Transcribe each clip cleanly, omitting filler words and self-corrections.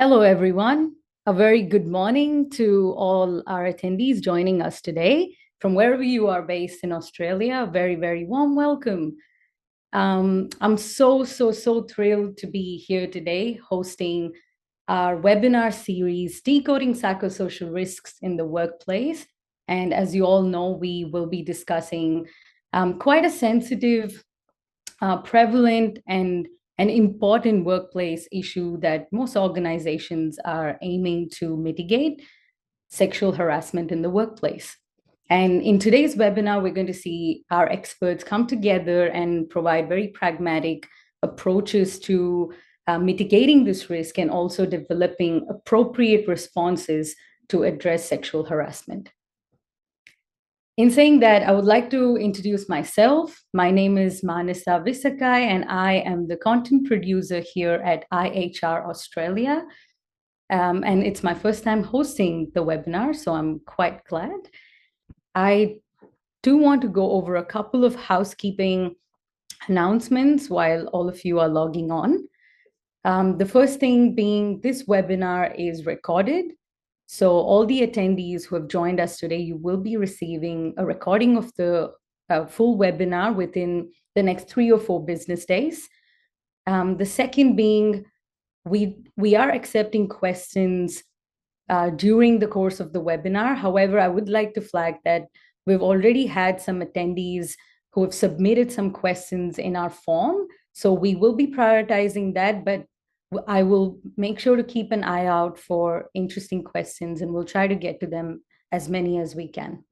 Hello, everyone. A very good morning to all our attendees joining us today. From wherever you are based in Australia, a very, very warm welcome. I'm so thrilled to be here today hosting our webinar series, Decoding Psychosocial Risks in the Workplace. And as you all know, we will be discussing quite a sensitive, prevalent, and an important workplace issue that most organizations are aiming to mitigate: sexual harassment in the workplace. And in today's webinar, we're going to see our experts come together and provide very pragmatic approaches to mitigating this risk and also developing appropriate responses to address sexual harassment. In saying that, I would like to introduce myself. My name is Manasa Visakai, and I am the content producer here at IHR Australia. And it's my first time hosting the webinar, so I'm quite glad. I do want to go over a couple of housekeeping announcements while all of you are logging on. The first thing being, this webinar is recorded. So all the attendees who have joined us today, you will be receiving a recording of the full webinar within the next 3 or 4 business days. The second being, we are accepting questions during the course of the webinar. However, I would like to flag that we've already had some attendees who have submitted some questions in our form. So we will be prioritizing that, but I will make sure to keep an eye out for interesting questions, and we'll try to get to them as many as we can.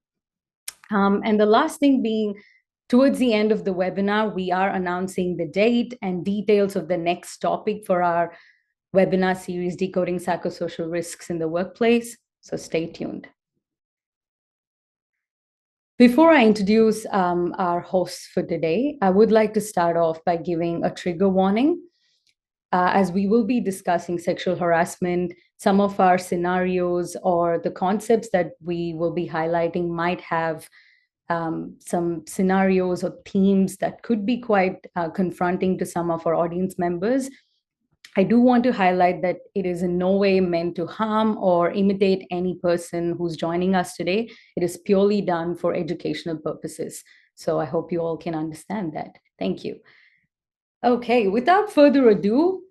And the last thing being, towards the end of the webinar, we are announcing the date and details of the next topic for our webinar series, Decoding Psychosocial Risks in the Workplace. So stay tuned. Before I introduce our hosts for today, I would like to start off by giving a trigger warning. As we will be discussing sexual harassment, some of our scenarios or the concepts that we will be highlighting might have some scenarios or themes that could be quite confronting to some of our audience members. I do want to highlight that it is in no way meant to harm or imitate any person who's joining us today. It is purely done for educational purposes. So I hope you all can understand that. Thank you. Okay, without further ado,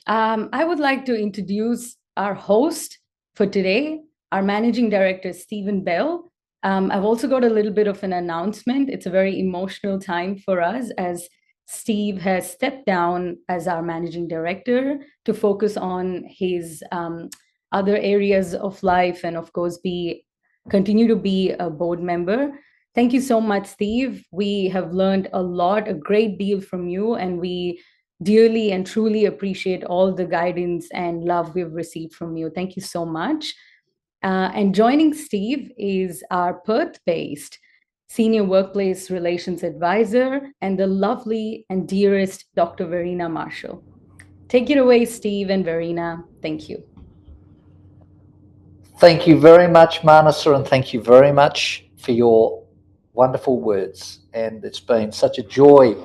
I would like to introduce our host for today, our Managing Director, Stephen Bell. I've also got a little bit of an announcement. It's a very emotional time for us, as Steve has stepped down as our Managing Director to focus on his other areas of life and, of course, continue to be a board member. Thank you so much, Steve. We have learned a lot, a great deal from you, and we dearly and truly appreciate all the guidance and love we've received from you. Thank you so much. And joining Steve is our Perth-based Senior Workplace Relations Advisor and the lovely and dearest Dr. Verena Marshall. Take it away, Steve and Verena. Thank you. Thank you very much, Manasa, and thank you very much for your wonderful words. And it's been such a joy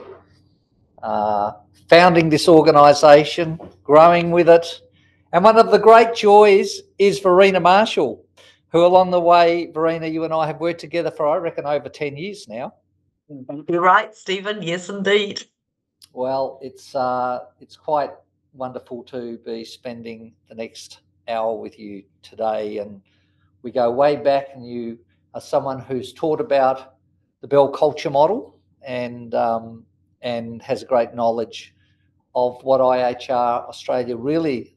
founding this organisation, growing with it. And one of the great joys is Verena Marshall, who along the way, Verena, you and I have worked together for, I reckon, over 10 years now. You're right, Stephen. Yes, indeed. Well, it's quite wonderful to be spending the next hour with you today. And we go way back, and you are someone who's taught about the Bell culture model and has a great knowledge of what IHR Australia really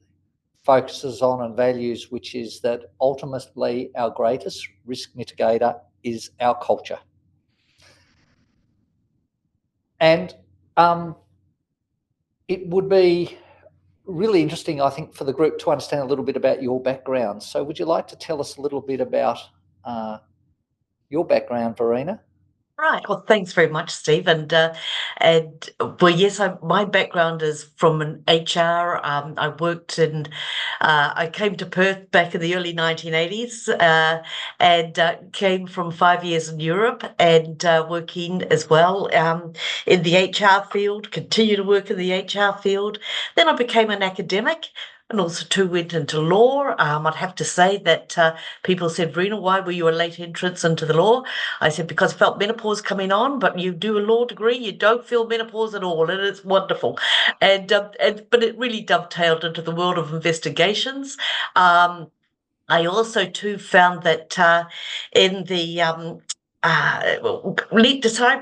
focuses on and values, which is that ultimately our greatest risk mitigator is our culture. And it would be really interesting, I think, for the group to understand a little bit about your background. So would you like to tell us a little bit about your background, Verena? Right. Well, thanks very much, Steve. And well, yes, my background is from an HR. I worked I came to Perth back in the early 1980s and came from 5 years in Europe and working as well in the HR field, continue to work in the HR field. Then I became an academic. and also too went into law. I'd have to say that people said, Verena, why were you a late entrance into the law? I said, because I felt menopause coming on, but you do a law degree, you don't feel menopause at all, and it's wonderful. But it really dovetailed into the world of investigations. I also too found that in the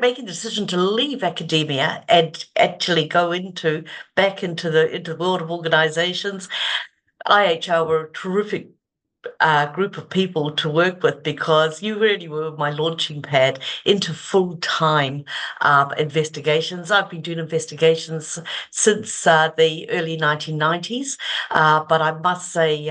making the decision to leave academia and actually go back into the world of organisations, IHR were a terrific group of people to work with, because you really were my launching pad into full-time investigations. I've been doing investigations since the early 1990s, but I must say,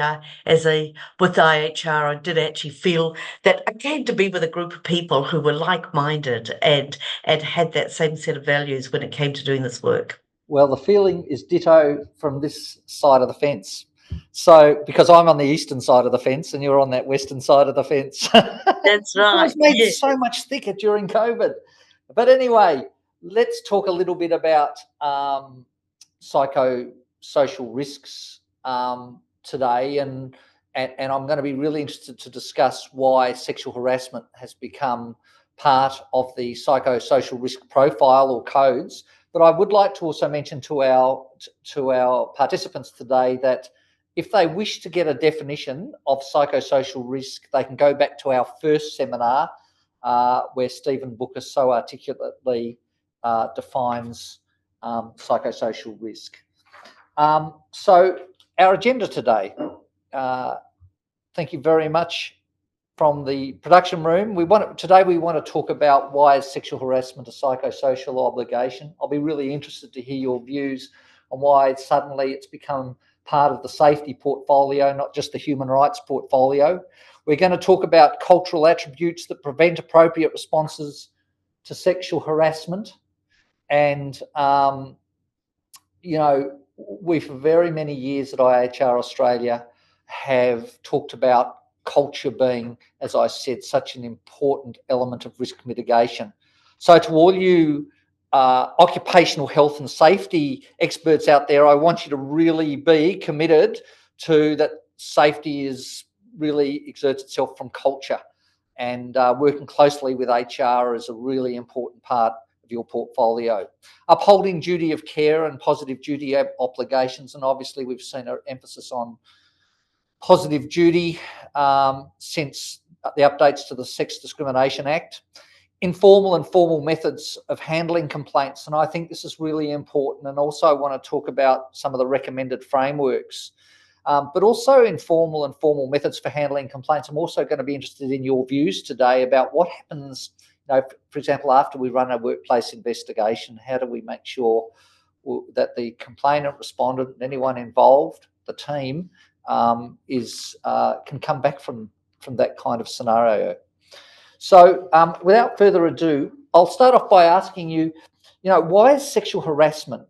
with IHR, I did actually feel that I came to be with a group of people who were like-minded and had that same set of values when it came to doing this work. Well, the feeling is ditto from this side of the fence. So, because I'm on the eastern side of the fence and you're on that western side of the fence. That's right. It was made so much thicker during COVID. But anyway, let's talk a little bit about psychosocial risks today. And I'm going to be really interested to discuss why sexual harassment has become part of the psychosocial risk profile or codes. But I would like to also mention to our participants today that if they wish to get a definition of psychosocial risk, they can go back to our first seminar where Stephen Booker so articulately defines psychosocial risk. So our agenda today, thank you very much from the production room. Today we want to talk about why is sexual harassment a psychosocial obligation. I'll be really interested to hear your views on why suddenly it's become part of the safety portfolio, not just the human rights portfolio. We're going to talk about cultural attributes that prevent appropriate responses to sexual harassment. And, we for very many years at IHR Australia have talked about culture being, as I said, such an important element of risk mitigation. So to all you occupational health and safety experts out there, I want you to really be committed to that. Safety really exerts itself from culture, and working closely with HR is a really important part of your portfolio. Upholding duty of care and positive duty obligations, and obviously we've seen an emphasis on positive duty since the updates to the Sex Discrimination Act. Informal and formal methods of handling complaints, and I think this is really important, and also I want to talk about some of the recommended frameworks, but also informal and formal methods for handling complaints. I'm also going to be interested in your views today about what happens, for example, after we run a workplace investigation. How do we make sure that the complainant, respondent, and anyone involved, the team, can come back from that kind of scenario. So without further ado, I'll start off by asking you, why is sexual harassment,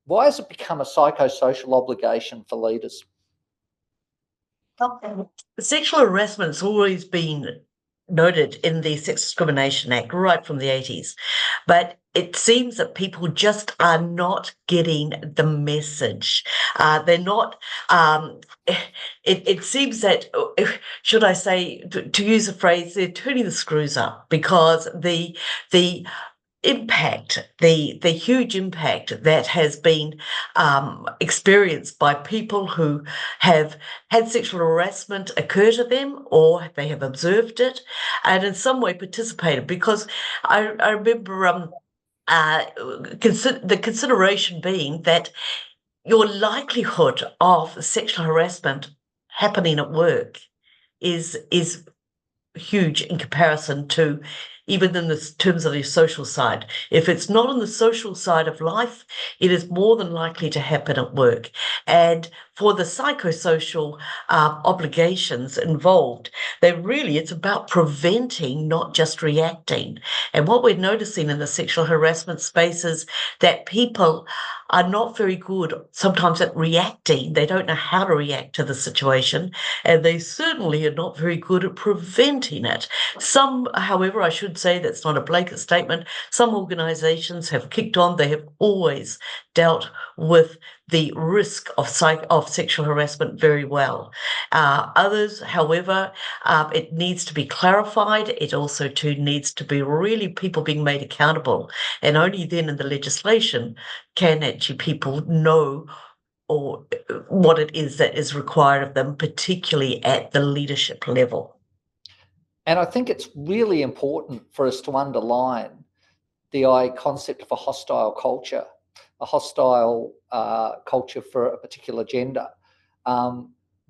why has it become a psychosocial obligation for leaders? Sexual harassment's always been noted in the Sex Discrimination Act right from the 80s, but it seems that people just are not getting the message. They're not. It seems that, should I say, to use a phrase, they're turning the screws up, because the impact, the huge impact that has been experienced by people who have had sexual harassment occur to them, or they have observed it and in some way participated. Because I remember the consideration being that your likelihood of sexual harassment happening at work is huge in comparison to even in the terms of the social side. If it's not on the social side of life, it is more than likely to happen at work. And for the psychosocial obligations involved, it's about preventing, not just reacting. And what we're noticing in the sexual harassment space is that people are not very good sometimes at reacting. They don't know how to react to the situation, and they certainly are not very good at preventing it. Some, however, I should say that's not a blanket statement, some organisations have kicked on. They have always dealt with the risk of sexual harassment very well. Others, however, it needs to be clarified. It also too needs to be really people being made accountable, and only then in the legislation can actually people know or what it is that is required of them, particularly at the leadership level. And I think it's really important for us to underline the concept of a hostile culture for a particular gender,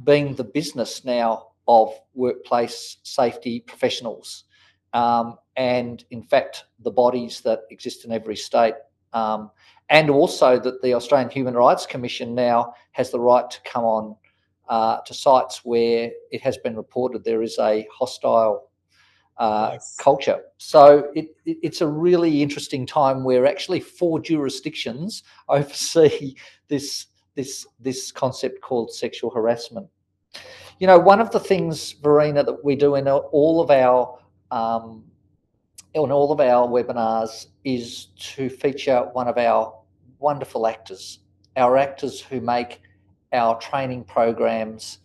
being the business now of workplace safety professionals, and in fact the bodies that exist in every state, and also that the Australian Human Rights Commission now has the right to come on to sites where it has been reported there is a hostile culture. So it's a really interesting time where actually 4 jurisdictions oversee this concept called sexual harassment. One of the things, Verena, that we do in all of our webinars is to feature one of our wonderful actors, who make our training programs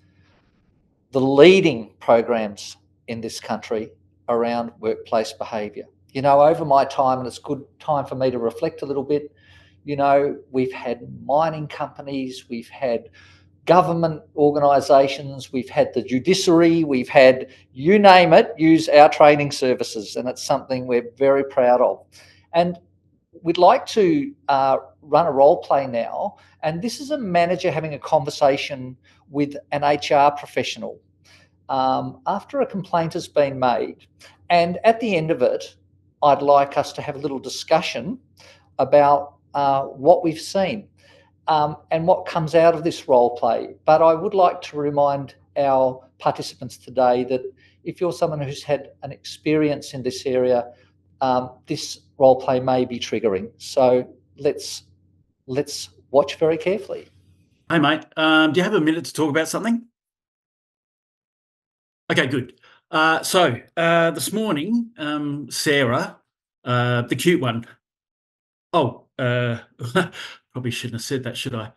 the leading programs in this country around workplace behaviour. Over my time, and it's good time for me to reflect a little bit, we've had mining companies, we've had government organisations, we've had the judiciary, we've had, you name it, use our training services, and it's something we're very proud of. And we'd like to run a role play now, and this is a manager having a conversation with an HR professional after a complaint has been made. And at the end of it, I'd like us to have a little discussion about what we've seen and what comes out of this role play. But I would like to remind our participants today that if you're someone who's had an experience in this area, this role play may be triggering. So let's watch very carefully. Hey, mate, do you have a minute to talk about something? Okay, good. So this morning, Sarah, the cute one. Oh, probably shouldn't have said that, should I?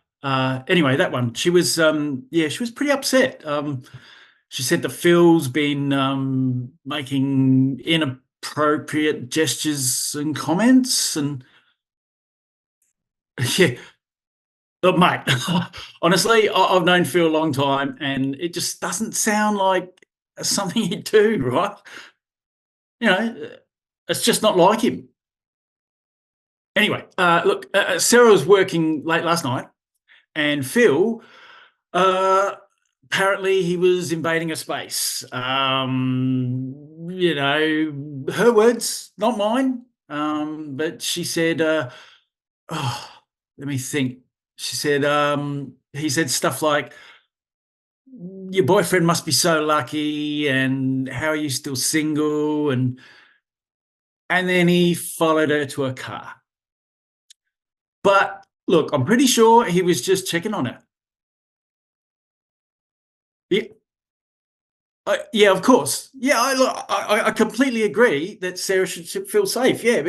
Anyway, that one. She was, she was pretty upset. She said that Phil's been making inappropriate gestures and comments, and yeah. Look, mate, honestly, I've known Phil a long time, and it just doesn't sound like something he'd do, right? It's just not like him. Anyway, look, Sarah was working late last night, and Phil, apparently he was invading a space. Her words, not mine. But she said, let me think. She said, he said stuff like, your boyfriend must be so lucky, and how are you still single? And then he followed her to her car. But look, I'm pretty sure he was just checking on her. Yeah, of course. Yeah, I completely agree that Sarah should feel safe. Yeah,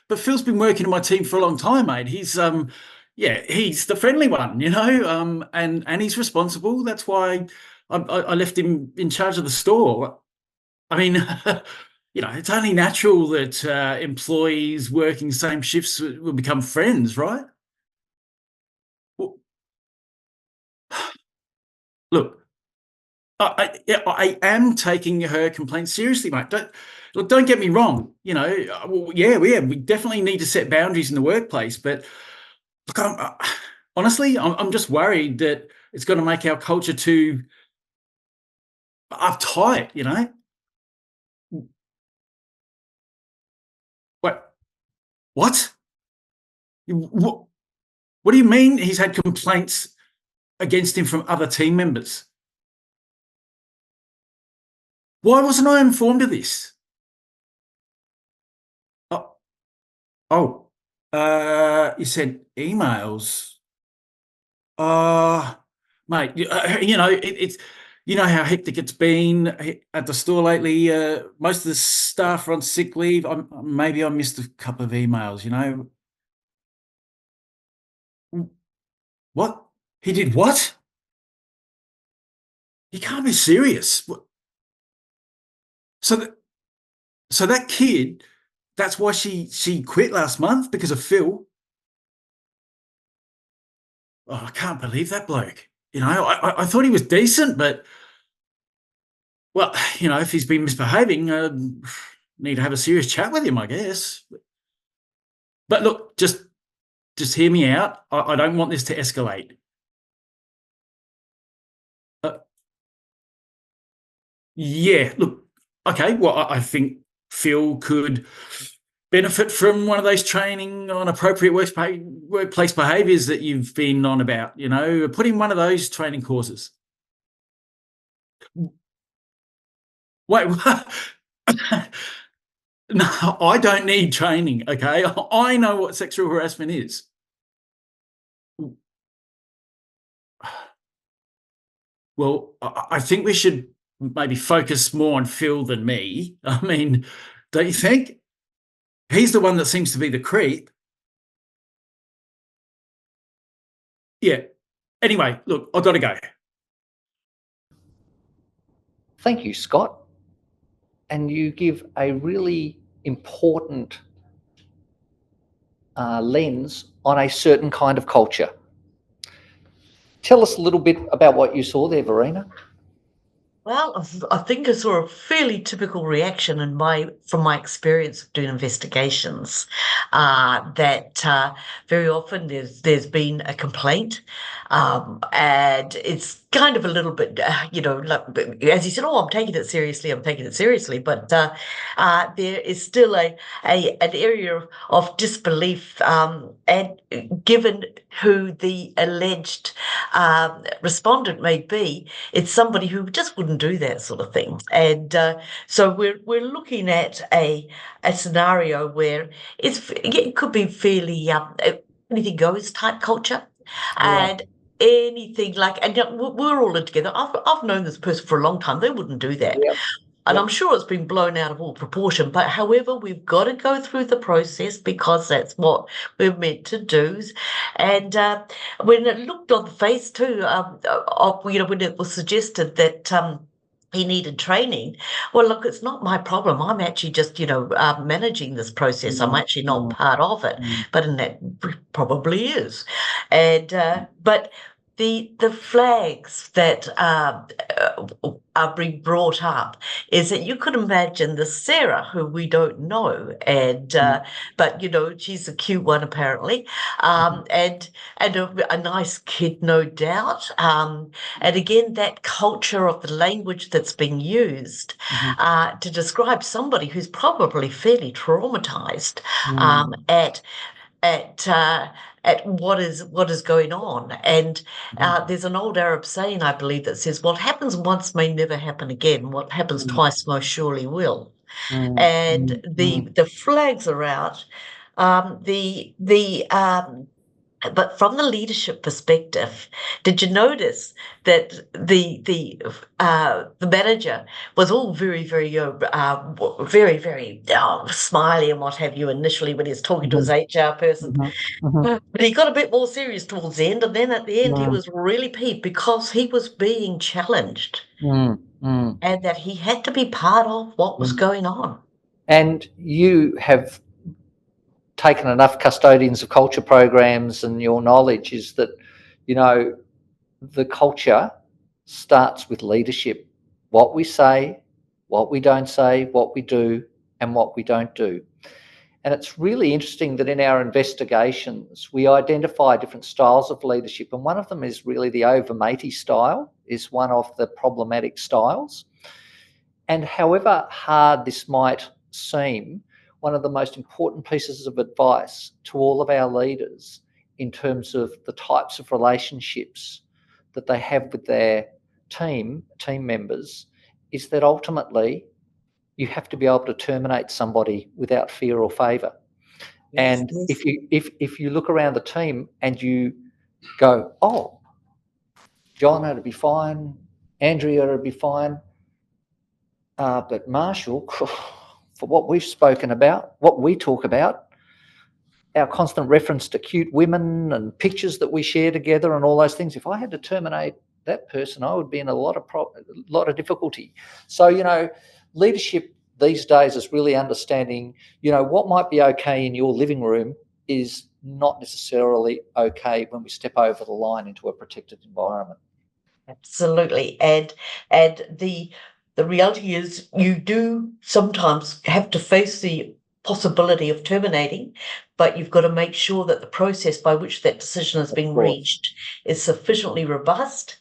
but Phil's been working in my team for a long time, mate. He's he's the friendly one, and he's responsible. That's why I left him in charge of the store. I mean, it's only natural that employees working the same shifts will become friends, right? Look, I am taking her complaint seriously, mate. Don't get me wrong. We definitely need to set boundaries in the workplace. But look, honestly, I'm just worried that it's going to make our culture too uptight. What? What do you mean he's had complaints against him from other team members? Why wasn't I informed of this? You said emails. Mate, it's how hectic it's been at the store lately. Most of the staff are on sick leave. Maybe I missed a couple of emails. What? He did what? You can't be serious. So that kid, that's why she quit last month, because of Phil. Oh, I can't believe that bloke. I thought he was decent, but, well, if he's been misbehaving, need to have a serious chat with him, I guess. But look, just hear me out. I don't want this to escalate. Yeah, look, okay, well, I think Phil could benefit from one of those training on appropriate workplace behaviours that you've been on about, put in one of those training courses. Wait, no, I don't need training, okay? I know what sexual harassment is. Well, I think we should maybe focus more on Phil than me. I mean, don't you think? He's the one that seems to be the creep. Yeah. Anyway, look, I've got to go. Thank you, Scott. And you give a really important lens on a certain kind of culture. Tell us a little bit about what you saw there, Verena. Well, I think I saw a fairly typical reaction from my experience of doing investigations, that very often there's been a complaint, and it's kind of a little bit, like, as you said, I'm taking it seriously, but there is still an area of disbelief, and given who the alleged respondent may be, it's somebody who just wouldn't do that sort of thing. And so we're looking at a scenario where it could be fairly anything goes type culture, and anything like, and we're all in together. I've known this person for a long time. They wouldn't do that. Yep. And I'm sure it's been blown out of all proportion. But however, we've got to go through the process because that's what we're meant to do. And when it looked on the face too, when it was suggested that he needed training, well, look, it's not my problem. I'm actually just, managing this process. I'm actually not part of it, but in that probably is. And but the flags that are being brought up is that you could imagine the Sarah, who we don't know, and but she's a cute one apparently, and a nice kid, no doubt. And again, that culture of the language that's being used to describe somebody who's probably fairly traumatized at what is going on. And there's an old Arab saying, I believe, that says, what happens once may never happen again. What happens twice most surely will. And the flags are out. But from the leadership perspective, did you notice that the manager was all very, very, very, very smiley and what have you initially when he was talking to his HR person, but he got a bit more serious towards the end, and then at the end he was really peeved because he was being challenged, and that he had to be part of what was going on. And you have taken enough custodians of culture programs, and your knowledge is that, the culture starts with leadership. What we say, what we don't say, what we do, and what we don't do. And it's really interesting that in our investigations, we identify different styles of leadership. And one of them is really the over-matey style, is one of the problematic styles. And however hard this might seem, one of the most important pieces of advice to all of our leaders in terms of the types of relationships that they have with their team members is that ultimately you have to be able to terminate somebody without fear or favour. And if you look around the team and you go, oh, John ought to be fine, Andrea ought to be fine, but Marshall, for what we've spoken about, what we talk about, our constant reference to cute women and pictures that we share together and all those things. If I had to terminate that person, I would be in a lot of difficulty. So, leadership these days is really understanding, what might be okay in your living room is not necessarily okay when we step over the line into a protected environment. Absolutely. And the reality is you do sometimes have to face the possibility of terminating, but you've got to make sure that the process by which that decision has been reached is sufficiently robust.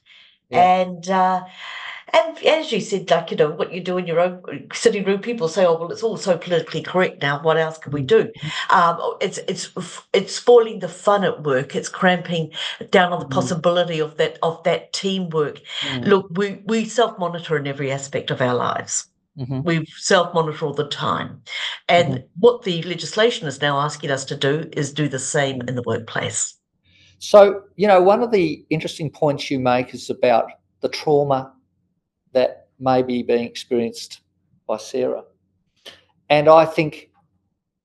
Yeah. And as you said, like, what you do in your own sitting room, people say, "Oh, well, it's all so politically correct now. What else can we do?" It's spoiling the fun at work. It's cramping down on the possibility of that teamwork. Look, we self-monitor in every aspect of our lives. We self-monitor all the time. And what the legislation is now asking us to do is do the same in the workplace. So, one of the interesting points you make is about the trauma that may be being experienced by Sarah. And I think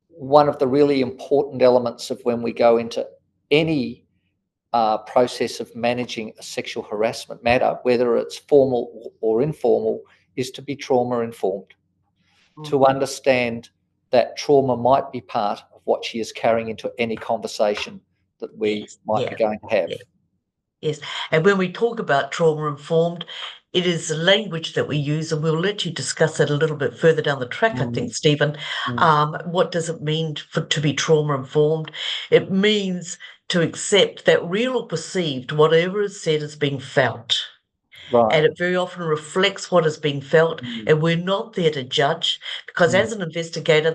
one of the really important elements of when we go into any process of managing a sexual harassment matter, whether it's formal or informal, is to be trauma informed, to understand that trauma might be part of what she is carrying into any conversation that we might be going to have. Yes. And when we talk about trauma informed, it is the language that we use, and we'll let you discuss that a little bit further down the track, I think, Stephen. What does it mean to be trauma informed? It means to accept that real or perceived, whatever is said is being felt. Right. And it very often reflects what is being felt, and we're not there to judge, because as an investigator,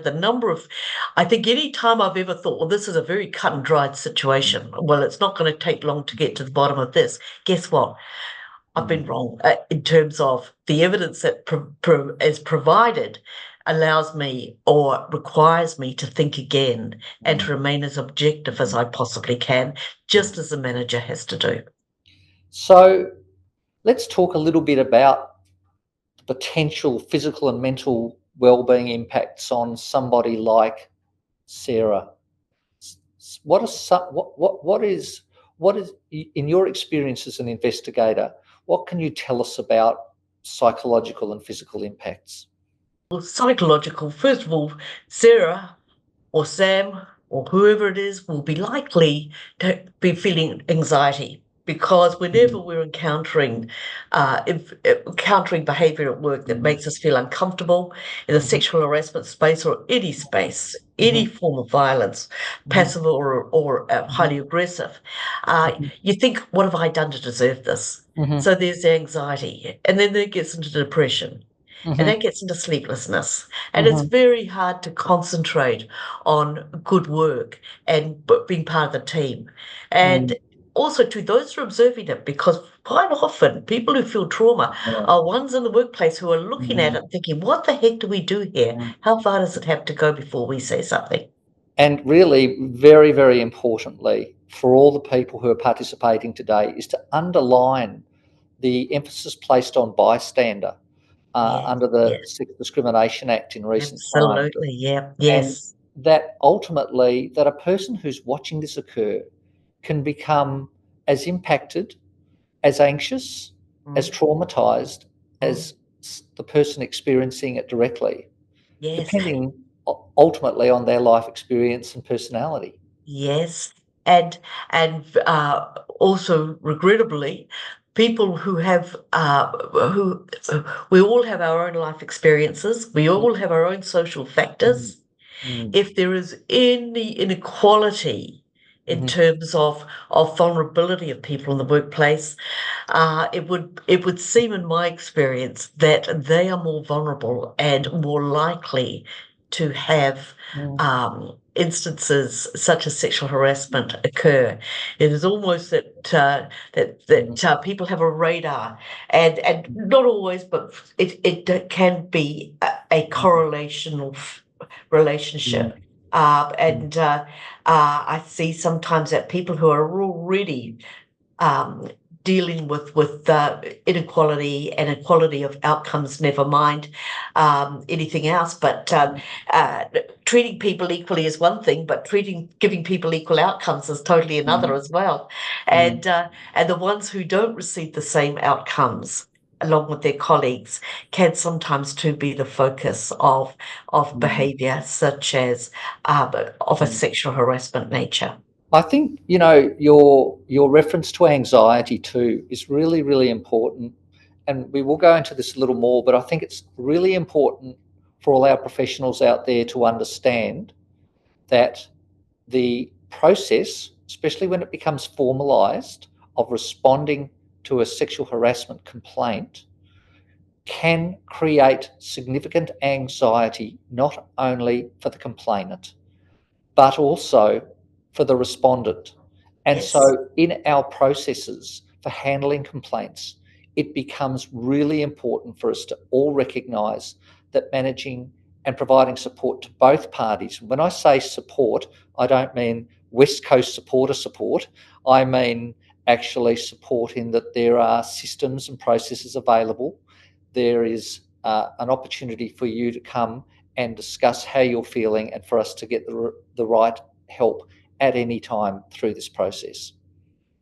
I think any time I've ever thought, well, this is a very cut and dried situation, well, it's not going to take long to get to the bottom of this. Guess what? I've been wrong in terms of the evidence that is provided allows me or requires me to think again and to remain as objective as I possibly can, just as the manager has to do. So let's talk a little bit about the potential physical and mental well-being impacts on somebody like Sarah. What is in your experience as an investigator, what can you tell us about psychological and physical impacts? Well, psychological, first of all, Sarah or Sam or whoever it is will be likely to be feeling anxiety, because whenever we're encountering behaviour at work that makes us feel uncomfortable in the sexual harassment space or any space, any form of violence, passive or highly aggressive, you think, what have I done to deserve this? So there's anxiety, and then that gets into depression. And that gets into sleeplessness. And it's very hard to concentrate on good work and being part of the team. And also to those who are observing it, because quite often people who feel trauma are ones in the workplace who are looking at it thinking, what the heck do we do here? How far does it have to go before we say something? And really, very, very importantly, for all the people who are participating today, is to underline the emphasis placed on bystander. Under the Sex Discrimination Act in recent times. Absolutely, yeah, yes. And that ultimately, that a person who's watching this occur can become as impacted, as anxious, as traumatised as the person experiencing it directly, depending ultimately on their life experience and personality. Yes, and also regrettably, people who have we all have our own life experiences. We all have our own social factors. If there is any inequality in terms of vulnerability of people in the workplace, it would seem, in my experience, that they are more vulnerable and more likely to have instances such as sexual harassment occur. It is almost that people have a radar, and not always, but it can be a correlational relationship. I see sometimes that people who are already dealing with inequality and equality of outcomes, never mind anything else, but treating people equally is one thing, but giving people equal outcomes is totally another as well. And the ones who don't receive the same outcomes along with their colleagues can sometimes too be the focus of behaviour such as of a sexual harassment nature. I think, your reference to anxiety too is really, really important. And we will go into this a little more, but I think it's really important for all our professionals out there to understand that the process, especially when it becomes formalised, of responding to a sexual harassment complaint can create significant anxiety, not only for the complainant, but also for the respondent. And Yes. so in our processes for handling complaints, it becomes really important for us to all recognise that managing and providing support to both parties. When I say support, I don't mean West Coast supporter support. I mean actually support in that there are systems and processes available. There is an opportunity for you to come and discuss how you're feeling and for us to get the right help at any time through this process.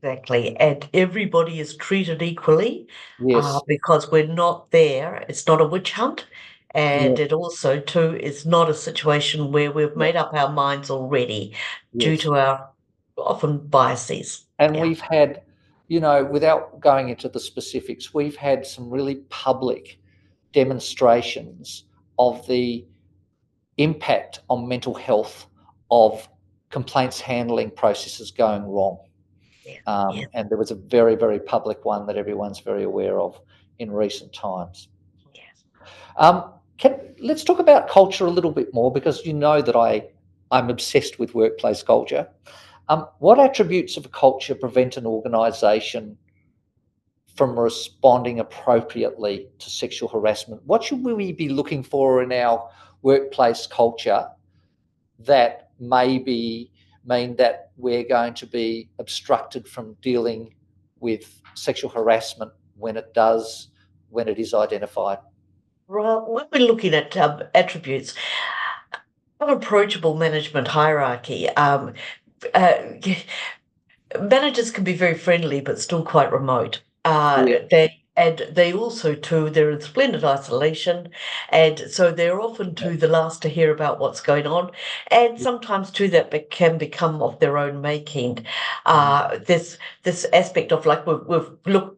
Exactly. And everybody is treated equally Yes. because we're not there. It's not a witch hunt. And Yeah. it also, too, is not a situation where we've made up our minds already due Yes. to our often biases. And Yeah. we've had, without going into the specifics, we've had some really public demonstrations of the impact on mental health of complaints handling processes going wrong. Yeah. And there was a very, very public one that everyone's very aware of in recent times. Yes. Let's talk about culture a little bit more, because you know that I'm obsessed with workplace culture. What attributes of a culture prevent an organisation from responding appropriately to sexual harassment? What should we be looking for in our workplace culture that maybe mean that we're going to be obstructed from dealing with sexual harassment when it is identified? Well, when we're looking at attributes, unapproachable management hierarchy. Managers can be very friendly, but still quite remote. They also too, they're in splendid isolation, and so they're often too the last to hear about what's going on, and sometimes too that can become of their own making. This aspect of like we're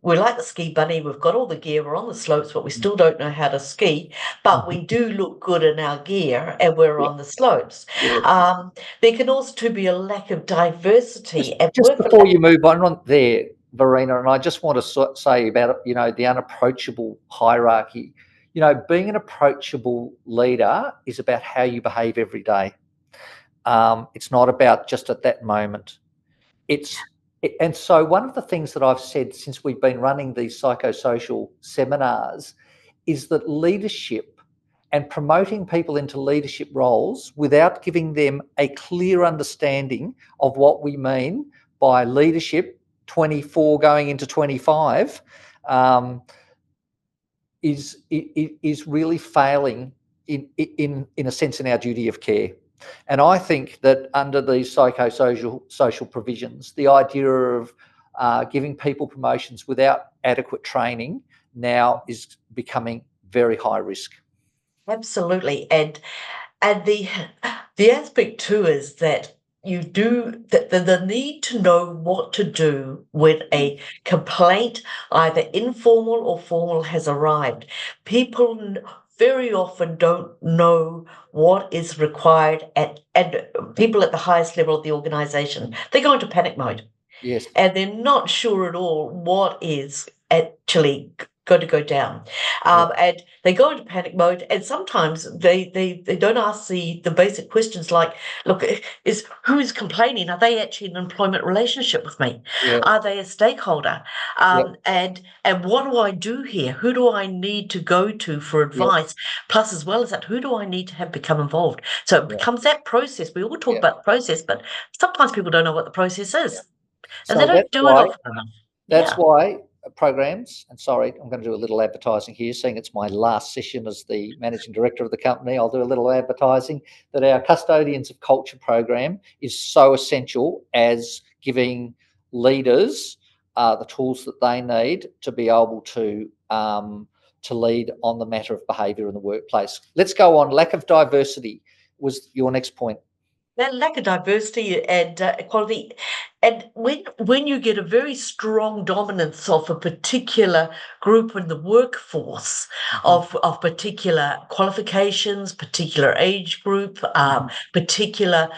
like the ski bunny, we've got all the gear, we're on the slopes, but we still don't know how to ski, but we do look good in our gear, and we're on the slopes. There can also be a lack of diversity. Just before you move on there, Verena, and I just want to say about, the unapproachable hierarchy. Being an approachable leader is about how you behave every day. It's not about just at that moment. And so one of the things that I've said since we've been running these psychosocial seminars is that leadership and promoting people into leadership roles without giving them a clear understanding of what we mean by leadership 24 going into 25 is really failing in a sense in our duty of care. And I think that under these psychosocial provisions, the idea of giving people promotions without adequate training now is becoming very high risk. Absolutely. And the aspect too is that the need to know what to do when a complaint, either informal or formal, has arrived. People very often don't know what is required and people at the highest level of the organisation, they go into panic mode. Yes. And they're not sure at all what is actually going to go down. And they go into panic mode, and sometimes they don't ask the basic questions like, look, who is complaining? Are they actually in an employment relationship with me? Yeah. Are they a stakeholder? And what do I do here? Who do I need to go to for advice? Plus, as well as that, who do I need to have become involved? So it becomes that process. We all talk about the process, but sometimes people don't know what the process is. And they don't do it often enough. That's why programs, and sorry, I'm going to do a little advertising here, seeing it's my last session as the managing director of the company. I'll do a little advertising that our Custodians of Culture program is so essential as giving leaders the tools that they need to be able to lead on the matter of behaviour in the workplace. Let's go on. Lack of diversity was your next point. That lack of diversity and equality, and when you get a very strong dominance of a particular group in the workforce, of particular qualifications, particular age group, particular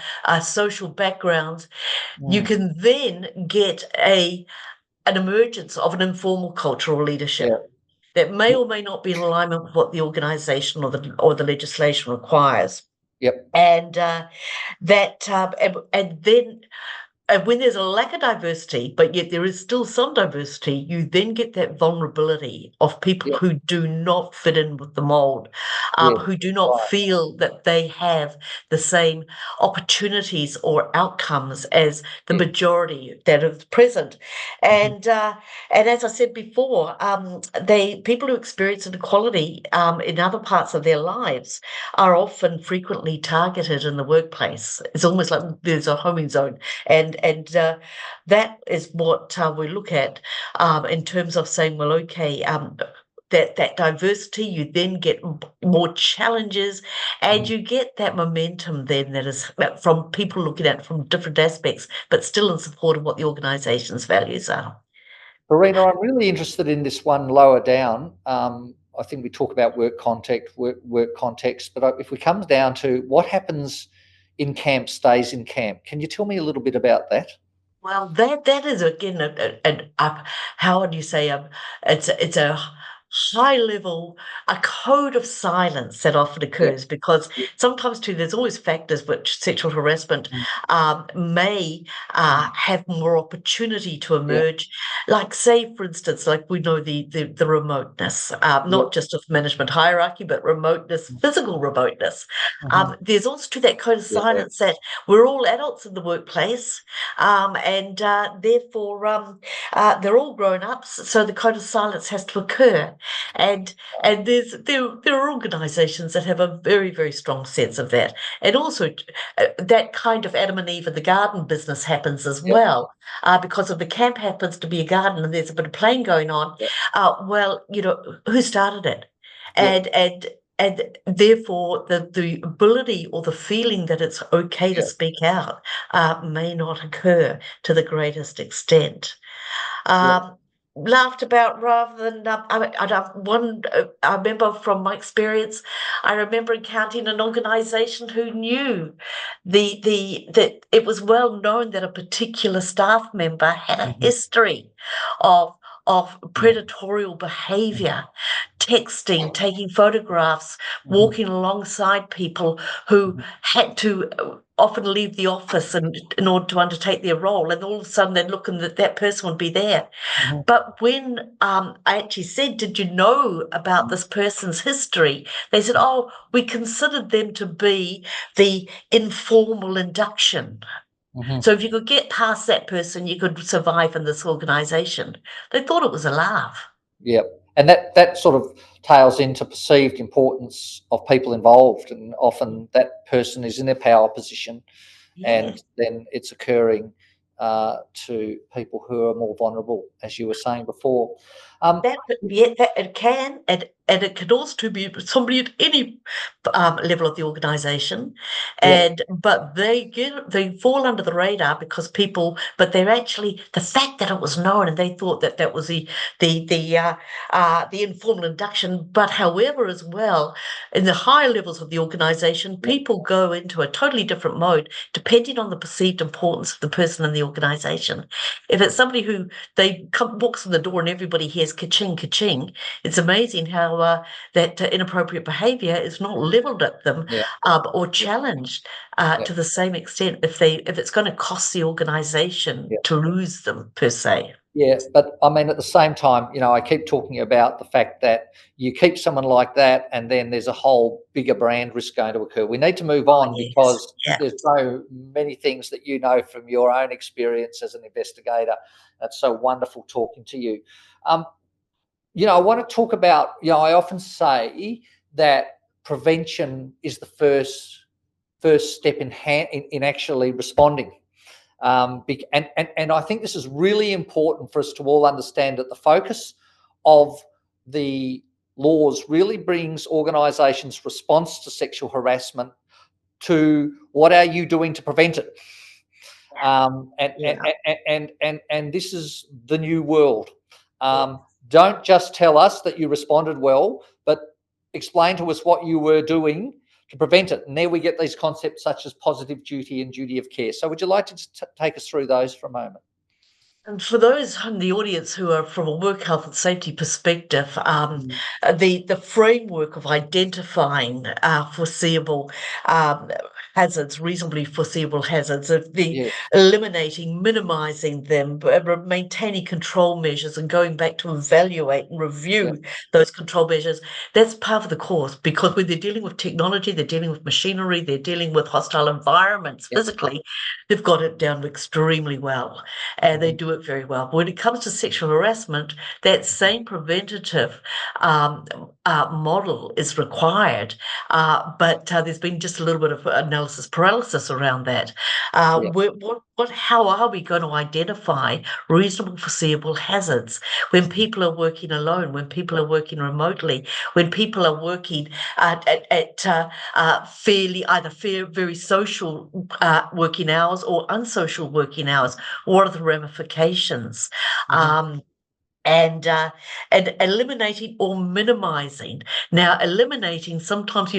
social backgrounds, you can then get an emergence of an informal cultural leadership. Yeah. That may or may not be in alignment with what the organisation or the legislation requires. Yep. And and when there's a lack of diversity, but yet there is still some diversity, you then get that vulnerability of people who do not fit in with the mold, who do not feel that they have the same opportunities or outcomes as the majority that are present. And as I said before, people who experience inequality in other parts of their lives are often frequently targeted in the workplace. It's almost like there's a homing zone. And that is what we look at in terms of saying, well, okay, that diversity, you then get more challenges, and you get that momentum then that is from people looking at it from different aspects, but still in support of what the organisation's values are. Verena, I'm really interested in this one lower down. I think we talk about work context, but if we come down to what happens in camp stays in camp, can you tell me a little bit about that? Well, that is again how would you say it's a high level, a code of silence that often occurs, because sometimes too there's always factors which sexual harassment may have more opportunity to emerge, like say for instance, like we know the remoteness, not just of management hierarchy, but remoteness, physical remoteness. There's also that code of silence that we're all adults in the workplace, and therefore they're all grown ups, so the code of silence has to occur. And there are organisations that have a very, very strong sense of that. And also that kind of Adam and Eve in the garden business happens as well, because if the camp happens to be a garden and there's a bit of playing going on, well, you know, who started it? And therefore the ability or the feeling that it's okay to speak out may not occur to the greatest extent. Laughed about rather than I remember from my experience, I remember encountering an organisation who knew that it was well known that a particular staff member had a history of predatorial behaviour, texting, taking photographs, walking alongside people who had to often leave the office in order to undertake their role, and all of a sudden they're looking that person would be there. But when I actually said, did you know about this person's history? They said, oh, we considered them to be the informal induction. So if you could get past that person, you could survive in this organisation. They thought it was a laugh. Yep. And that sort of tails into perceived importance of people involved, and often that person is in their power position, and then it's occurring to people who are more vulnerable, as you were saying before. It can, and it could also be somebody at any level of the organisation, but they fall under the radar because but they're actually, the fact that it was known and they thought that was the informal induction. But however, as well, in the higher levels of the organisation, people go into a totally different mode depending on the perceived importance of the person in the organisation. If it's somebody who walks in the door and everybody hears ka-ching, ka-ching, it's amazing how that inappropriate behaviour is not levelled at them or challenged to the same extent if it's going to cost the organisation to lose them, per se. Yeah, but I mean, at the same time, I keep talking about the fact that you keep someone like that, and then there's a whole bigger brand risk going to occur. We need to move on Yes. because Yeah. there's so many things that you know from your own experience as an investigator. That's so wonderful talking to you. I want to talk about, I often say that prevention is the first step in actually responding. And I think this is really important for us to all understand that the focus of the laws really brings organisations' response to sexual harassment to what are you doing to prevent it. And this is the new world. Don't just tell us that you responded well, but explain to us what you were doing to prevent it. And there we get these concepts such as positive duty and duty of care. So would you like to just take us through those for a moment? And for those in the audience who are from a work health and safety perspective, the framework of identifying foreseeable hazards, reasonably foreseeable hazards, of the eliminating, minimising them, maintaining control measures, and going back to evaluate and review those control measures, that's part of the course. Because when they're dealing with technology, they're dealing with machinery, they're dealing with hostile environments physically, they've got it down extremely well, and they do it very well. But when it comes to sexual harassment, that same preventative model is required, but there's been just a little bit of analysis paralysis around that. How are we going to identify reasonable foreseeable hazards when people are working alone, when people are working remotely, when people are working at very social working hours or unsocial working hours? What are the ramifications? And eliminating or minimizing. Now, eliminating, sometimes,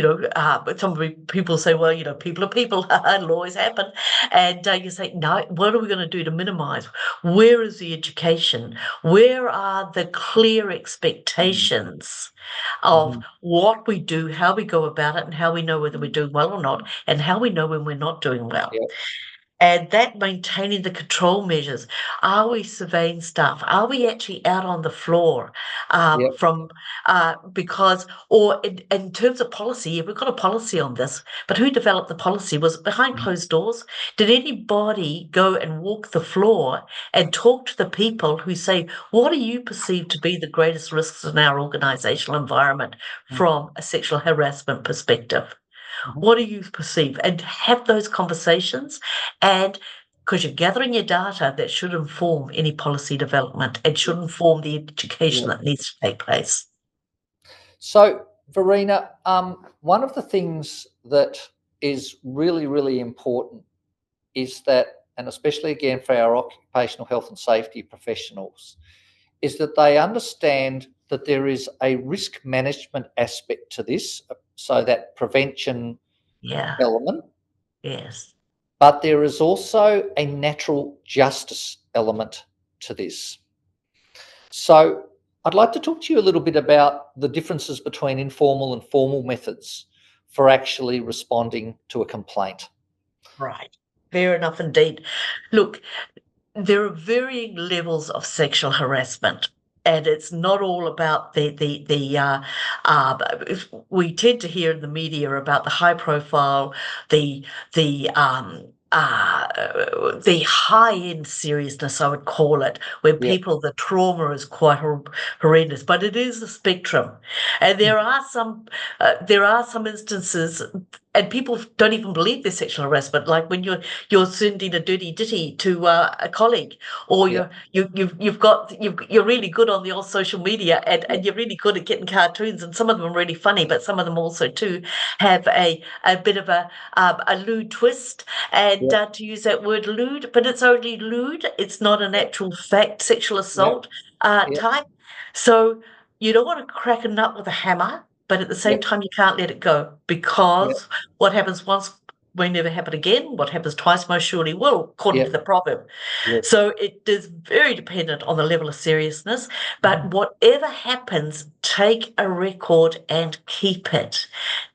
some people say, well, people are people, it'll always happen. And you say, no, what are we going to do to minimize? Where is the education? Where are the clear expectations of what we do, how we go about it, and how we know whether we're doing well or not, and how we know when we're not doing well? And that maintaining the control measures. Are we surveying staff? Are we actually out on the floor? Or in terms of policy, we've got a policy on this, but who developed the policy? Was it behind closed doors? Did anybody go and walk the floor and talk to the people who say, what do you perceive to be the greatest risks in our organizational environment from a sexual harassment perspective? What do you perceive? And have those conversations, and because you're gathering your data that should inform any policy development and should inform the education that needs to take place. So, Verena, one of the things that is really, really important is that, and especially again for our occupational health and safety professionals, is that they understand that there is a risk management aspect to this, so that prevention element. Yes. But there is also a natural justice element to this. So I'd like to talk to you a little bit about the differences between informal and formal methods for actually responding to a complaint. Right. Fair enough indeed. Look, there are varying levels of sexual harassment, and it's not all about we tend to hear in the media about the high profile, the high-end seriousness, I would call it, where the trauma is quite horrendous, but it is a spectrum. And there are some instances, and people don't even believe there's sexual harassment, like when you're sending a dirty ditty to a colleague, or you're really good on the old social media, and you're really good at getting cartoons, and some of them are really funny, but some of them also too have a bit of a lewd twist, and to use that word lewd, but it's only lewd. It's not an actual fact sexual assault type. So you don't want to crack a nut with a hammer, but at the same time, you can't let it go, because what happens once may never happen again. What happens twice most surely will, according to the proverb. So it is very dependent on the level of seriousness. But whatever happens, take a record and keep it.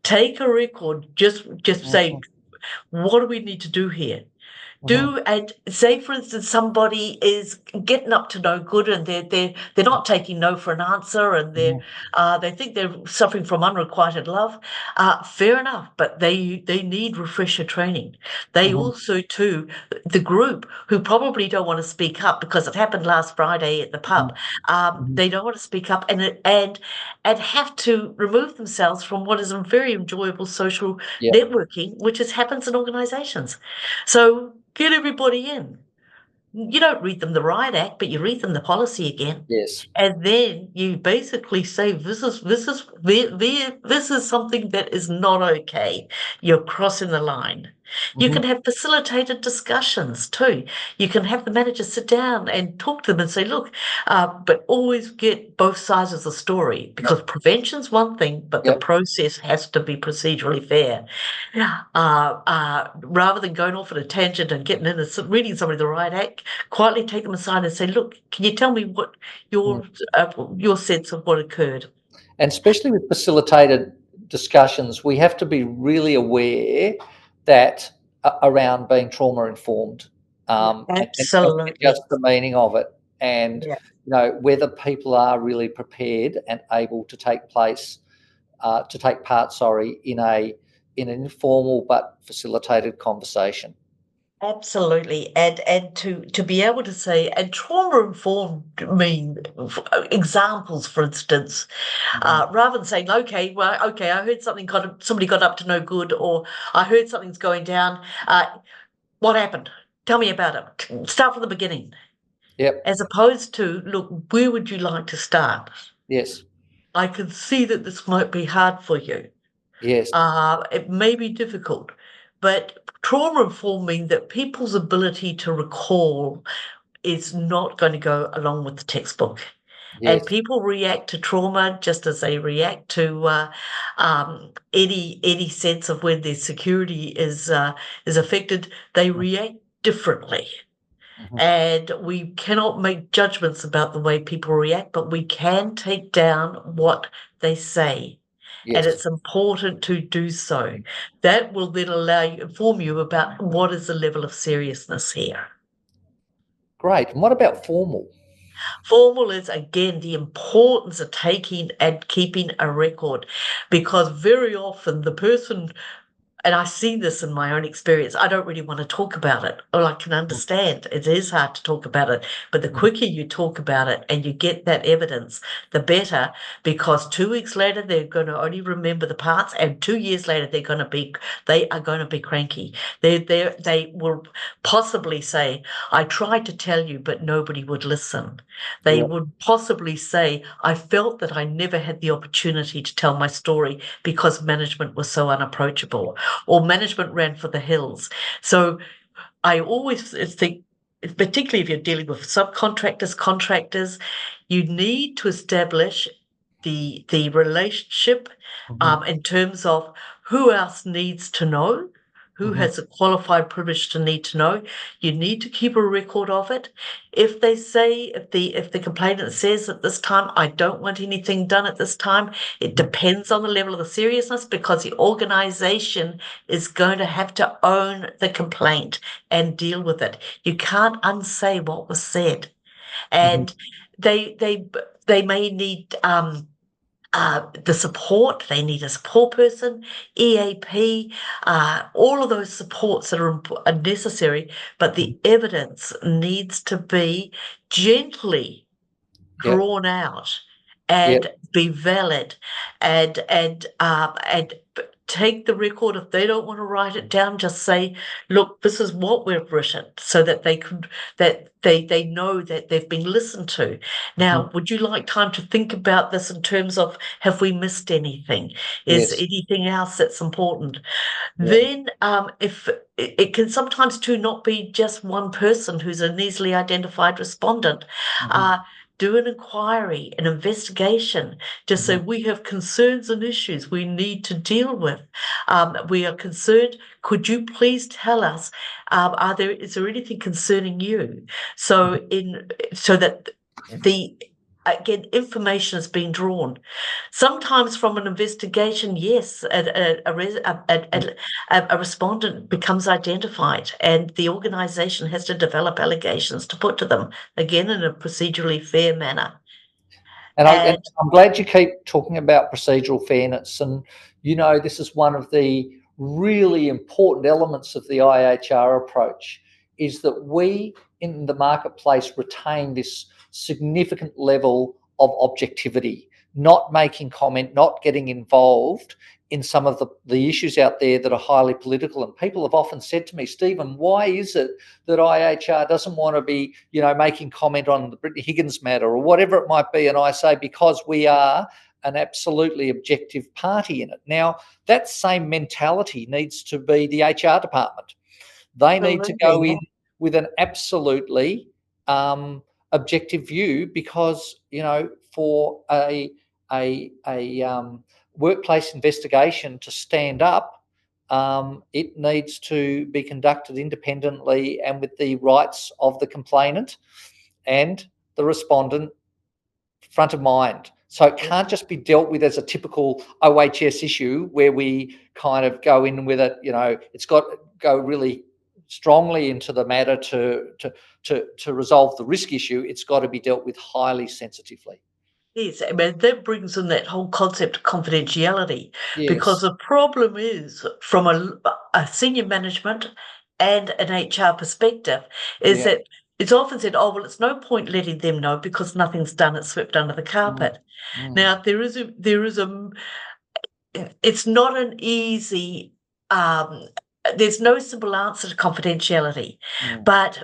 Take a record. Just say, what do we need to do here? And say, for instance, somebody is getting up to no good, and they're not taking no for an answer, and they think they're suffering from unrequited love. Fair enough, but they need refresher training. They also, too, the group who probably don't want to speak up because it happened last Friday at the pub. They don't want to speak up and have to remove themselves from what is a very enjoyable social networking, which happens in organisations. So get everybody in. You don't read them the riot act, but you read them the policy again. Yes. And then you basically say, this is something that is not okay. You're crossing the line. You can have facilitated discussions too. You can have the manager sit down and talk to them and say, look, but always get both sides of the story, because prevention's one thing, but the process has to be procedurally fair. Rather than going off on a tangent and getting in and reading somebody the riot act, quietly take them aside and say, look, can you tell me what your sense of what occurred? And especially with facilitated discussions, we have to be really aware that around being trauma informed, absolutely, and just the meaning of it, and whether people are really prepared and able to take part in an informal but facilitated conversation. Absolutely, and to be able to say, and trauma informed mean examples, for instance, rather than saying, okay, I heard somebody got up to no good, or I heard something's going down. What happened? Tell me about it. Start from the beginning. Yep. As opposed to, look, where would you like to start? Yes. I can see that this might be hard for you. Yes. It may be difficult, but trauma informing that people's ability to recall is not going to go along with the textbook. Yes. And people react to trauma just as they react to any sense of when their security is affected. They react differently. And we cannot make judgments about the way people react, but we can take down what they say. Yes. And it's important to do so. That will then inform you about what is the level of seriousness here. Great. And what about formal? Formal is, again, the importance of taking and keeping a record, because very often the person, and I see this in my own experience, I don't really want to talk about it. Or I can understand it is hard to talk about it, but the quicker you talk about it and you get that evidence, the better, because 2 weeks later they're going to only remember the parts, and 2 years later they are going to be cranky. They will possibly say, I tried to tell you, but nobody would listen. They would possibly say, I felt that I never had the opportunity to tell my story because management was so unapproachable, or management ran for the hills. So I always think, particularly if you're dealing with subcontractors, contractors, you need to establish the relationship in terms of who else needs to know, who has a qualified privilege to need to know. You need to keep a record of it. If the complainant says at this time, I don't want anything done at this time, it depends on the level of the seriousness, because the organisation is going to have to own the complaint and deal with it. You can't unsay what was said. And they may need the support. They need a support person, EAP, all of those supports that are necessary, but the evidence needs to be gently drawn out and be valid, and take the record. If they don't want to write it down, just say, look, this is what we've written, so that they know that they've been listened to. Now, would you like time to think about this in terms of, have we missed anything? Is anything else that's important? Then if it can sometimes too not be just one person who's an easily identified respondent. Do an inquiry, an investigation, just say, we have concerns and issues we need to deal with. We are concerned. Could you please tell us, is there anything concerning you? So that again, information is being drawn. Sometimes from an investigation, yes, a respondent becomes identified, and the organisation has to develop allegations to put to them, again, in a procedurally fair manner. And I'm glad you keep talking about procedural fairness. And, this is one of the really important elements of the IHR approach, is that we in the marketplace retain this significant level of objectivity, not making comment, not getting involved in some of the issues out there that are highly political. And people have often said to me, Stephen, why is it that IHR doesn't want to be, making comment on the Brittany Higgins matter or whatever it might be? And I say, because we are an absolutely objective party in it. Now, that same mentality needs to be the HR department. They need to go in with an absolutely objective view, because, for a workplace investigation to stand up, it needs to be conducted independently and with the rights of the complainant and the respondent front of mind. So it can't just be dealt with as a typical OHS issue where we kind of go in with it. It's got to go really strongly into the matter to resolve the risk issue. It's got to be dealt with highly sensitively. Yes, I mean, that brings in that whole concept of confidentiality, because the problem is, from a senior management and an HR perspective, is that it's often said, oh, well, it's no point letting them know because nothing's done, it's swept under the carpet. Now, it's not an easy, there's no simple answer to confidentiality, but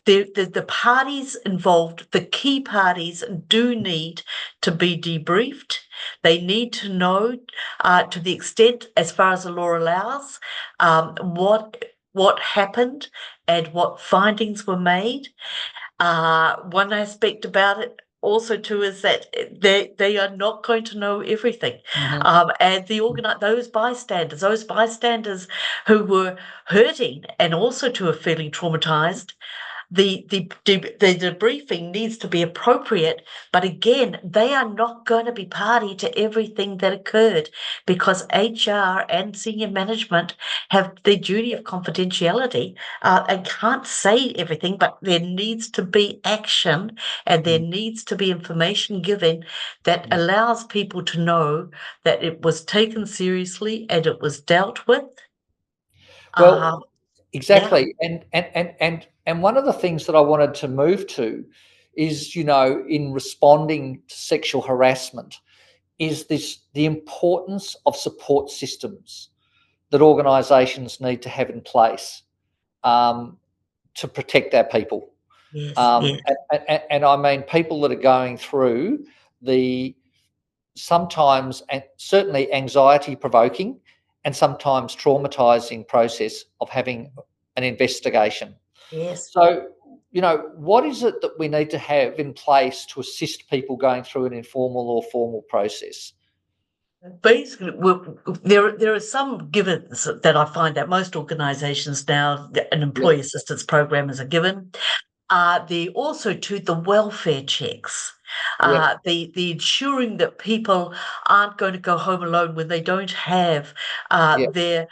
the parties involved, the key parties, do need to be debriefed. They need to know, to the extent as far as the law allows, what happened and what findings were made. One aspect about it also too is that they are not going to know everything, and those bystanders who were hurting and also to are feeling traumatized, the debriefing needs to be appropriate, but again, they are not going to be party to everything that occurred, because HR and senior management have the duty of confidentiality and can't say everything, but there needs to be action and there needs to be information given that allows people to know that it was taken seriously and it was dealt with. Well, exactly. And one of the things that I wanted to move to is, in responding to sexual harassment, is the importance of support systems that organisations need to have in place to protect our people. And I mean people that are going through the sometimes and certainly anxiety provoking and sometimes traumatizing process of having an investigation. Yes. So, what is it that we need to have in place to assist people going through an informal or formal process? Basically, there are some givens that I find that most organisations now, an employee assistance program is a given. The also to the welfare checks, the ensuring that people aren't going to go home alone when they don't have a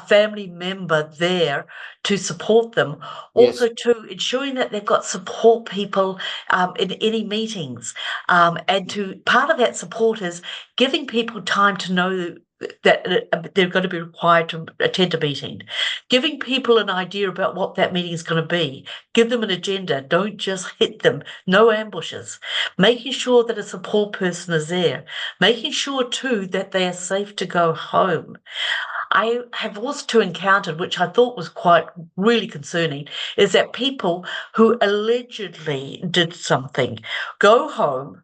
family member there to support them. Also to ensuring that they've got support people in any meetings, and to part of that support is giving people time to know that they're going to be required to attend a meeting, giving people an idea about what that meeting is going to be, give them an agenda, don't just hit them, no ambushes, making sure that a support person is there, making sure too that they are safe to go home. I have also encountered, which I thought was quite really concerning, is that people who allegedly did something go home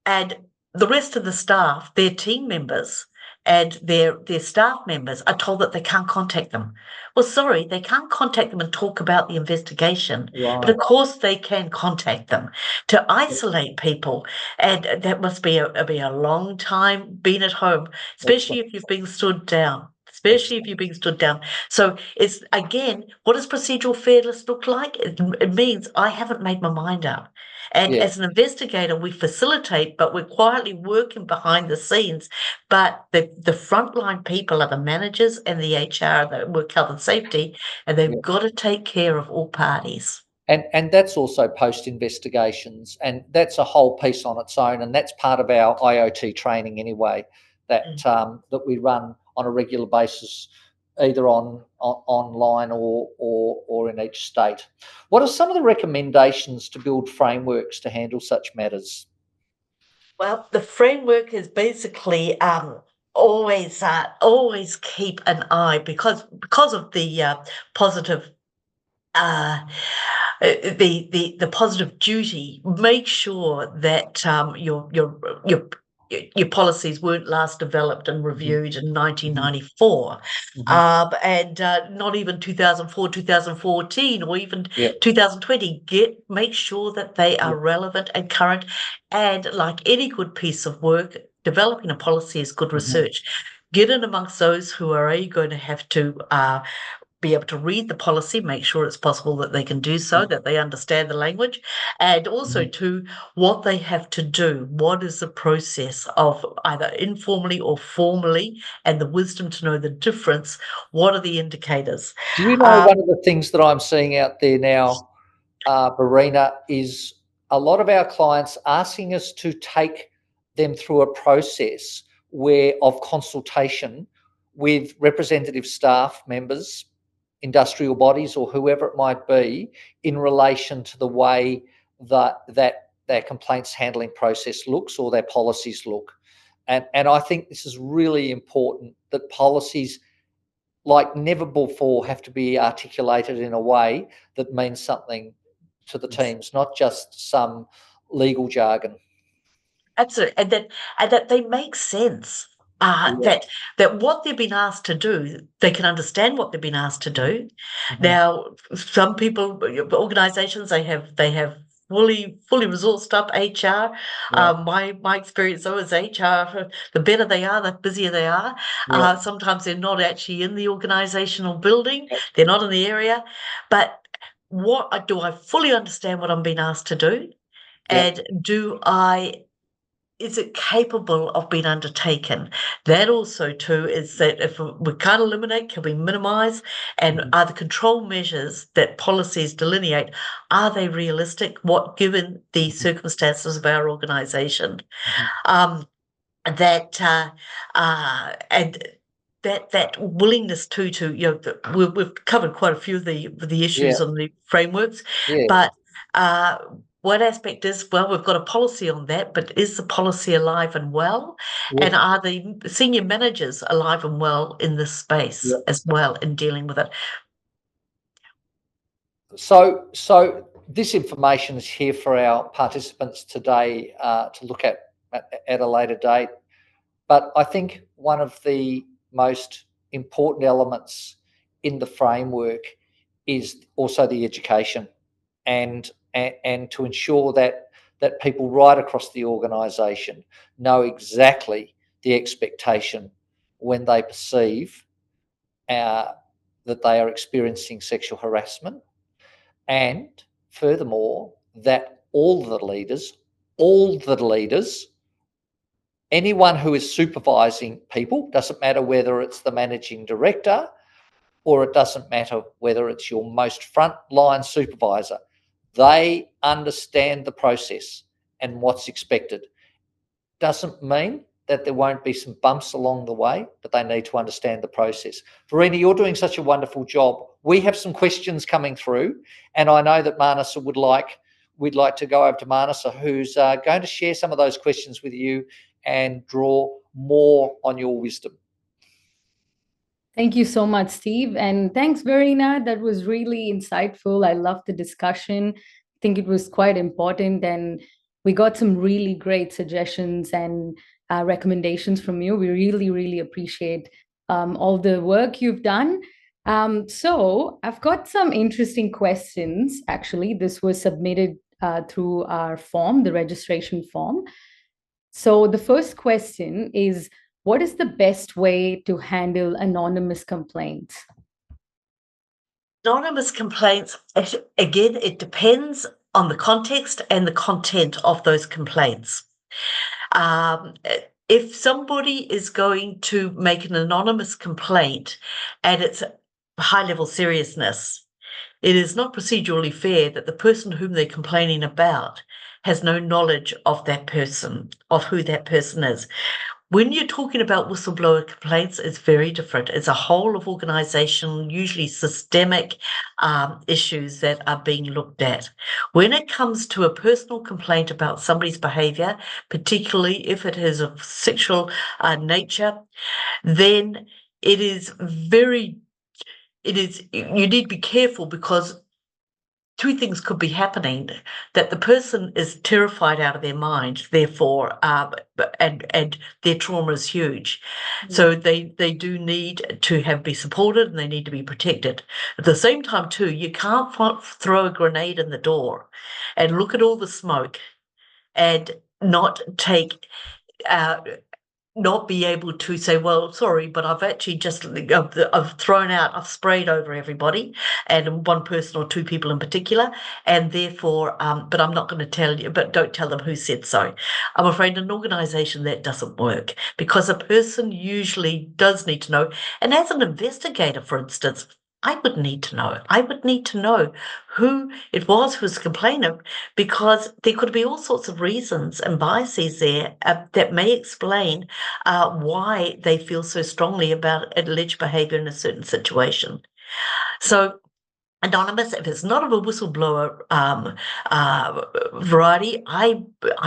and the rest of the staff, their team members and their staff members, are told that they can't contact them. Well, sorry, they can't contact them and talk about the investigation, but of course they can contact them to isolate people, and that must be a long time being at home, especially if you've been stood down. It's especially if you're being stood down. So it's, again, what does procedural fairness look like? It means I haven't made my mind up. And as an investigator, we facilitate, but we're quietly working behind the scenes. But the frontline people are the managers and the HR that work health and safety, and they've got to take care of all parties. And that's also post-investigations, and that's a whole piece on its own, and that's part of our IoT training anyway, that that we run on a regular basis, either online or in each state. What are some of the recommendations to build frameworks to handle such matters? Well, the framework is basically always keep an eye, because of the positive the positive duty. Make sure that your policies weren't last developed and reviewed in 1994, and not even 2004, 2014, or even 2020. Make sure that they are relevant and current. And like any good piece of work, developing a policy is good research. Get in amongst those who are going to have to be able to read the policy, make sure it's possible that they can do so, that they understand the language, and also to what they have to do. What is the process of either informally or formally, and the wisdom to know the difference? What are the indicators? Do you know one of the things that I'm seeing out there now, Verena, is a lot of our clients asking us to take them through a process of consultation with representative staff members, industrial bodies, or whoever it might be, in relation to the way that their complaints handling process looks or their policies look. And I think this is really important, that policies like never before have to be articulated in a way that means something to the teams, not just some legal jargon. Absolutely, and that they make sense. That what they've been asked to do, they can understand what they've been asked to do. Now, some people, organisations, they have fully resourced up HR. My experience though is HR, the better they are, the busier they are. Sometimes they're not actually in the organisational building, they're not in the area. But what do I fully understand what I'm being asked to do, and is it capable of being undertaken? That also too is that if we can't eliminate, can we minimise? And are the control measures that policies delineate, are they realistic? What, given the circumstances of our organisation? And that willingness to we've covered quite a few of the issues on the frameworks, but one aspect is, well, we've got a policy on that, but is the policy alive and well? And are the senior managers alive and well in this space as well in dealing with it? So this information is here for our participants today to look at a later date. But I think one of the most important elements in the framework is also the education, and to ensure that people right across the organisation know exactly the expectation when they perceive that they are experiencing sexual harassment, and furthermore that all the leaders, anyone who is supervising people, doesn't matter whether it's the managing director or it doesn't matter whether it's your most frontline supervisor, they understand the process and what's expected. Doesn't mean that there won't be some bumps along the way, but they need to understand the process. Verena, you're doing such a wonderful job. We have some questions coming through, and I know that Manasa we'd like to go over to Manasa, who's going to share some of those questions with you and draw more on your wisdom. Thank you so much, Steve. And thanks, Verena. That was really insightful. I loved the discussion. I think it was quite important. And we got some really great suggestions and recommendations from you. We really, really appreciate all the work you've done. So I've got some interesting questions. Actually, this was submitted through our form, the registration form. So the first question is, what is the best way to handle anonymous complaints? Anonymous complaints, again, it depends on the context and the content of those complaints. If somebody is going to make an anonymous complaint and it's high-level seriousness, it is not procedurally fair that the person whom they're complaining about has no knowledge of that person, of who that person is. When you're talking about whistleblower complaints, it's very different. It's a whole of organizational, usually systemic issues that are being looked at. When it comes to a personal complaint about somebody's behavior, particularly if it is of sexual nature, then you need to be careful, because two things could be happening: that the person is terrified out of their mind, therefore, and their trauma is huge. So they do need to be supported, and they need to be protected. At the same time, too, you can't throw a grenade in the door and look at all the smoke and not take not be able to say, well, sorry, but I've actually just, I've thrown out, I've sprayed over everybody, and one person or two people in particular, and therefore, but I'm not going to tell you, but don't tell them who said so. I'm afraid in an organisation that doesn't work, because a person usually does need to know. And as an investigator, for instance, I would need to know. I would need to know who it was who was complaining, because there could be all sorts of reasons and biases there that may explain why they feel so strongly about alleged behaviour in a certain situation. So anonymous, if it's not of a whistleblower variety, I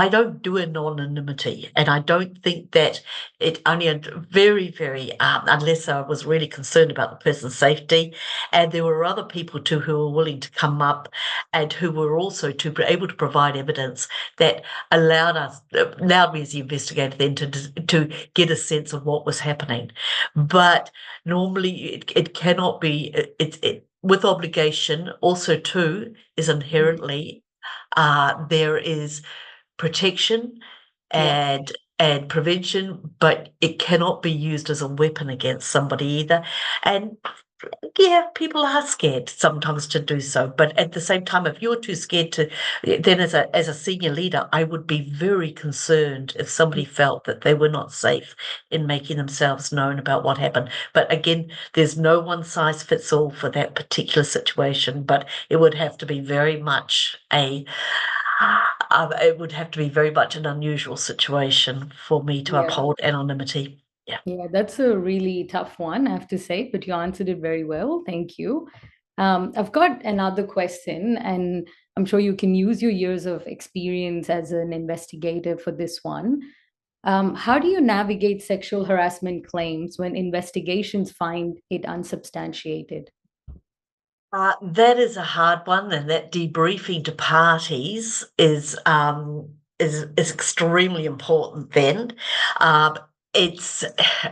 don't do anonymity, and I don't think that it only very, very unless I was really concerned about the person's safety, and there were other people too who were willing to come up and who were also to be able to provide evidence that allowed me as the investigator then to get a sense of what was happening. But normally it cannot be. With obligation also too is inherently there is protection and prevention, but it cannot be used as a weapon against somebody either. And yeah, people are scared sometimes to do so, but at the same time, if you're too scared to, then as a senior leader, I would be very concerned if somebody felt that they were not safe in making themselves known about what happened. But again, there's no one size fits all for that particular situation, but it would have to be very much an unusual situation for me to uphold anonymity. Yeah, that's a really tough one, I have to say, but you answered it very well. Thank you. I've got another question, and I'm sure you can use your years of experience as an investigator for this one. How do you navigate sexual harassment claims when investigations find it unsubstantiated? That is a hard one, and that debriefing to parties is extremely important. Then, it's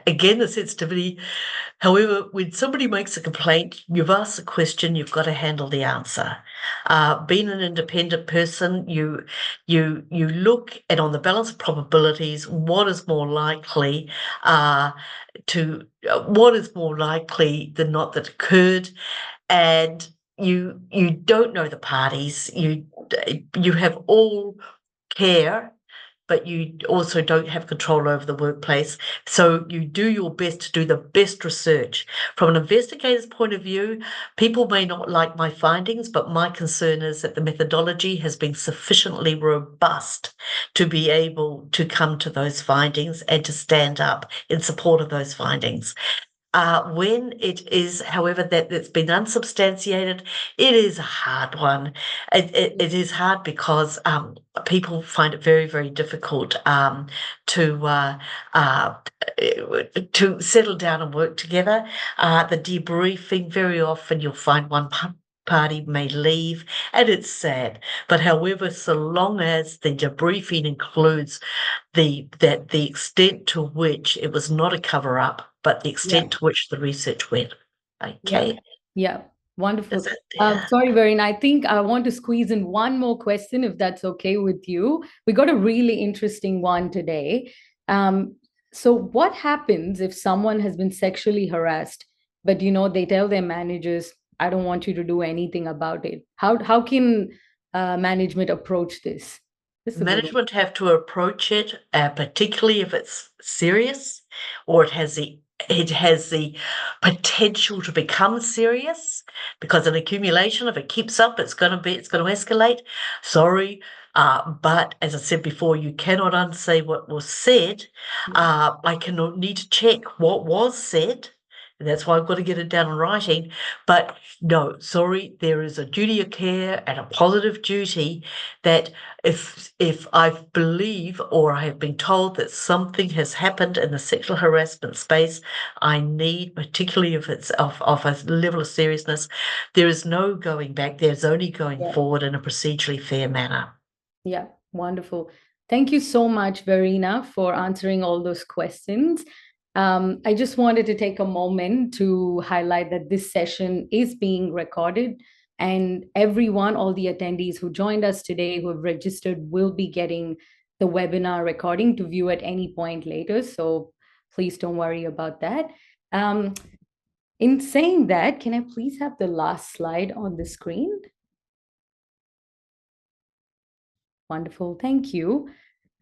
again the sensitivity. However, when somebody makes a complaint, you've asked a question, you've got to handle the answer. Being an independent person, you look at, on the balance of probabilities, what is more likely than not that occurred, and you don't know the parties. You have all care, but you also don't have control over the workplace. So you do your best to do the best research. From an investigator's point of view, people may not like my findings, but my concern is that the methodology has been sufficiently robust to be able to come to those findings and to stand up in support of those findings. When it is, however, that it's been unsubstantiated, it is a hard one. It is hard because people find it very, very difficult to settle down and work together. The debriefing, very often you'll find one party may leave, and it's sad. But however, so long as the debriefing includes the extent to which it was not a cover-up, but the extent to which the research went. Okay. Yeah. Wonderful. Sorry, Verena, I think I want to squeeze in one more question, if that's okay with you. We got a really interesting one today. So what happens if someone has been sexually harassed, but they tell their managers, I don't want you to do anything about it? How can management approach this? This is a good one. Management have to approach it, particularly if it's serious or it has the potential to become serious, because an accumulation, if it keeps up, it's going to escalate. Sorry, but as I said before, you cannot unsay what was said. I need to check what was said. And that's why I've got to get it down in writing. But no, sorry, there is a duty of care and a positive duty that if I believe or I have been told that something has happened in the sexual harassment space, I need, particularly if it's of a level of seriousness, there is no going back. There's only going forward in a procedurally fair manner. Yeah, wonderful. Thank you so much, Verena, for answering all those questions. I just wanted to take a moment to highlight that this session is being recorded, and everyone, all the attendees who joined us today, who have registered, will be getting the webinar recording to view at any point later. So please don't worry about that. In saying that, can I please have the last slide on the screen? Wonderful. Thank you.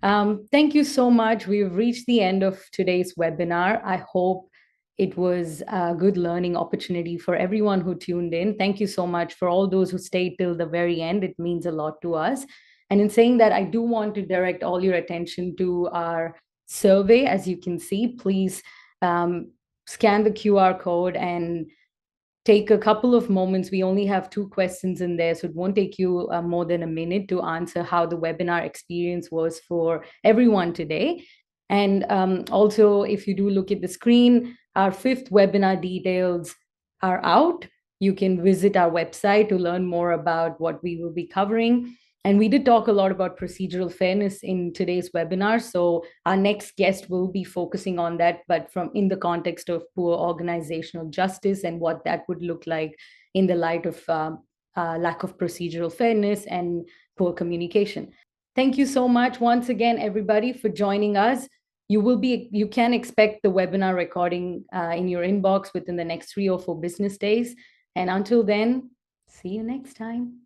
Thank you so much. We've reached the end of today's webinar. I hope it was a good learning opportunity for everyone who tuned in. Thank you so much for all those who stayed till the very end. It means a lot to us. And in saying that, I do want to direct all your attention to our survey. As you can see, please scan the QR code and take a couple of moments. We only have 2 questions in there, so it won't take you more than a minute to answer how the webinar experience was for everyone today. And also, if you do look at the screen, our 5th webinar details are out. You can visit our website to learn more about what we will be covering. And we did talk a lot about procedural fairness in today's webinar. So our next guest will be focusing on that, but in the context of poor organizational justice and what that would look like in the light of lack of procedural fairness and poor communication. Thank you so much once again, everybody, for joining us. You can expect the webinar recording in your inbox within the next 3 or 4 business days. And until then, see you next time.